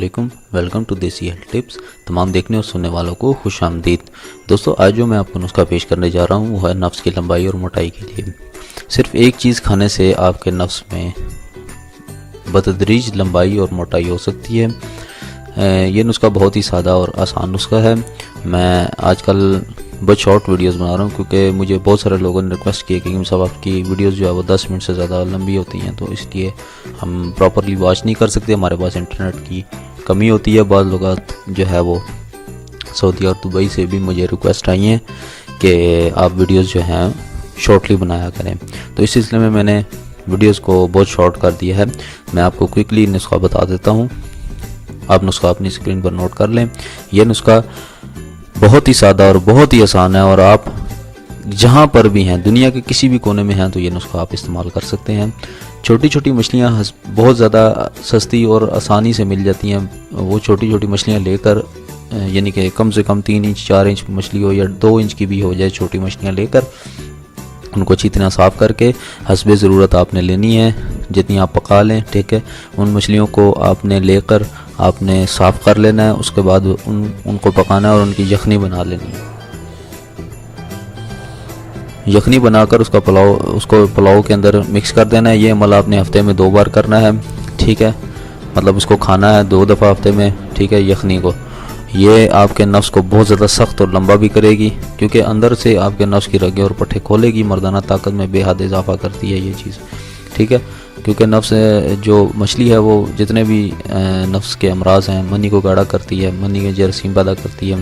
علیکم، welcome to دیسی health tips. تمام دیکھنے اور سننے والوں کو خوش آمدید۔ دوستو، آج جو میں آپ کو نسخہ پیش کرنے جا رہا ہوں وہ ہے نفس کی لمبائی اور موٹائی کے لیے۔ صرف ایک چیز کھانے سے آپ کے نفس میں بتدریج لمبائی اور موٹائی ہو سکتی ہے۔ یہ نسخہ بہت ہی سادہ اور آسان نسخہ ہے۔ میں آج کل بہت شارٹ ویڈیوز بنا رہا ہوں کیونکہ مجھے بہت سارے لوگوں نے ریکویسٹ کی کہ صاحب آپ کی ویڈیوز جو ہے وہ 10 منٹ سے زیادہ لمبی ہوتی ہیں، تو اس لیے ہم پراپرلی واچ نہیں کر سکتے، ہمارے پاس انٹرنیٹ کی کمی ہوتی ہے۔ بعض لوگات جو ہے وہ سعودی اور دبئی سے بھی مجھے ریکویسٹ آئی ہیں کہ آپ ویڈیوز جو ہیں شارٹلی بنایا کریں، تو اس سلسلے میں نے ویڈیوز کو بہت شارٹ کر دیا ہے۔ میں آپ کو کوئکلی نسخہ بتا دیتا ہوں، آپ نسخہ اپنی اسکرین پر نوٹ کر لیں۔ یہ نسخہ بہت ہی سادہ اور بہت ہی آسان ہے، اور آپ جہاں پر بھی ہیں، دنیا کے کسی بھی کونے میں ہیں، تو یہ نسخہ آپ استعمال کر سکتے ہیں۔ چھوٹی چھوٹی مچھلیاں بہت زیادہ سستی اور آسانی سے مل جاتی ہیں۔ وہ چھوٹی چھوٹی مچھلیاں لے کر، یعنی کہ کم سے کم 3 انچ 4 انچ مچھلی ہو یا 2 انچ کی بھی ہو جائے، چھوٹی مچھلیاں لے کر ان کو اچھی طرح صاف کر کے حسب ضرورت آپ نے لینی ہے، جتنی آپ پکا لیں، ٹھیک ہے۔ ان مچھلیوں کو آپ نے لے کر آپ نے صاف کر لینا ہے، اس کے بعد ان کو پکانا ہے اور ان کی یخنی بنا لینی ہے۔ یخنی بنا کر اس کو پلاؤ کے اندر مکس کر دینا ہے۔ یہ عمل آپ نے ہفتے میں 2 بار کرنا ہے، ٹھیک ہے۔ مطلب اس کو کھانا ہے 2 دفعہ ہفتے میں، ٹھیک ہے، یخنی کو۔ یہ آپ کے نفس کو بہت زیادہ سخت اور لمبا بھی کرے گی، کیونکہ اندر سے آپ کے نفس کی رگیں اور پٹھے کھولے گی۔ مردانہ طاقت میں بے حد اضافہ کرتی ہے یہ چیز، ٹھیک ہے۔ کیونکہ نفس جو مچھلی ہے وہ جتنے بھی نفس کے امراض ہیں، منی کو گاڑھا کرتی ہے، منی کے جراثیم پیدا کرتی ہے،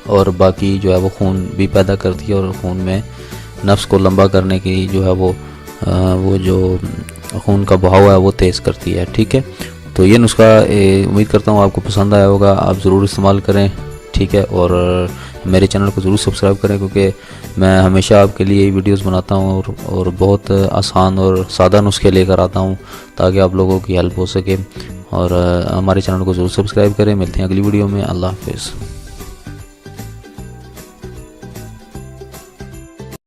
اور باقی جو ہے وہ خون بھی پیدا کرتی ہے، اور خون میں نفس کو لمبا کرنے کی جو ہے وہ جو خون کا بہاؤ ہے وہ تیز کرتی ہے، ٹھیک ہے۔ تو یہ نسخہ امید کرتا ہوں آپ کو پسند آیا ہوگا، آپ ضرور استعمال کریں، ٹھیک ہے۔ اور میرے چینل کو ضرور سبسکرائب کریں، کیونکہ میں ہمیشہ آپ کے لیے ویڈیوز بناتا ہوں اور بہت آسان اور سادہ نسخے لے کر آتا ہوں تاکہ آپ لوگوں کی ہیلپ ہو سکے۔ اور ہمارے چینل کو ضرور سبسکرائب کریں۔ ملتے ہیں اگلی ویڈیو میں۔ اللہ حافظ۔